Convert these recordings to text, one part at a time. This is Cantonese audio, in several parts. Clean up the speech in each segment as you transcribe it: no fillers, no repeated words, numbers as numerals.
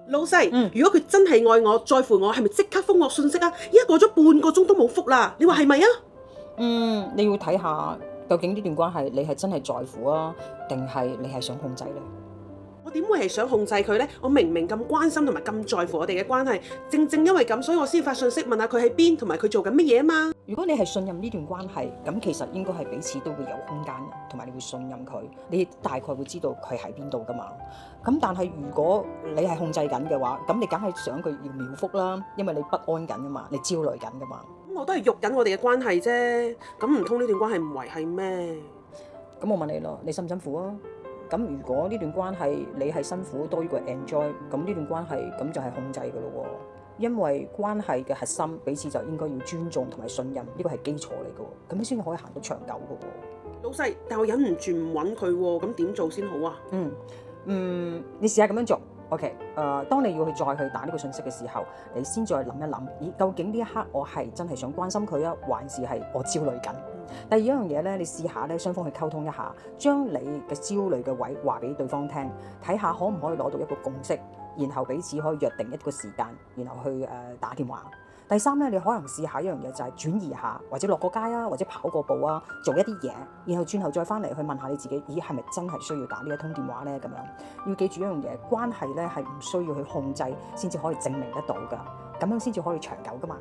老細，如果佢真係愛我、在乎我，係咪即刻覆我信息啊？依家過咗半個鐘都冇覆啦，你話係咪啊？你要睇下究竟呢段關係你係真係在乎啊，定係你係想控制呢？我點會係想控制佢呢？我明明咁關心同埋咁在乎我哋嘅關係，正因為咁，所以我先發信息問下佢喺邊，同埋佢做緊乜嘢啊嘛。如果你係信任呢段關係，咁其實應該係彼此都會有空間，同埋你會信任佢，你大概會知道佢喺邊度噶嘛。咁但係如果你係控制緊嘅話，咁你梗係想佢要秒覆啦，因為你不安緊噶嘛，你焦慮緊噶嘛。咁我都係喐緊我哋嘅關係啫，咁唔通呢段關係唔維係咩？咁我問你咯，你辛唔辛苦啊？咁如果呢段關係你係辛苦多於個 enjoy，咁呢段關係咁就係控制噶咯喎。因為關係嘅核心彼此就應該要尊重同埋信任，呢個係基礎嚟嘅，咁你先可以行到長久嘅喎。老細，但我忍唔住唔揾佢喎，咁點做先好啊？你試下咁樣做 ，OK？當你要再去打呢個信息嘅時候，你先再諗一諗，咦，究竟呢一刻我係真係想關心佢啊，還是係我焦慮緊？第二樣嘢咧，你試下咧，雙方去溝通一下，將你嘅焦慮嘅位話俾對方聽，睇下可唔可以攞到一個共識，然後彼此可以約定一個時間，然後去打電話。第三咧，你可能試下一樣嘢就係轉移下，或者落個街啊，或者跑個步啊，做一啲嘢，然後轉頭再翻嚟去問下你自己，咦，係咪真係需要打呢一通電話咧？咁樣要記住一樣嘢，關係咧係唔需要去控制先至可以證明得到㗎，咁樣先至可以長久㗎嘛。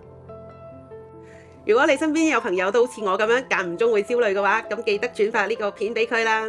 如果你身邊有朋友都好似我咁樣間唔中會焦慮嘅話，咁記得轉發呢個片俾佢啦。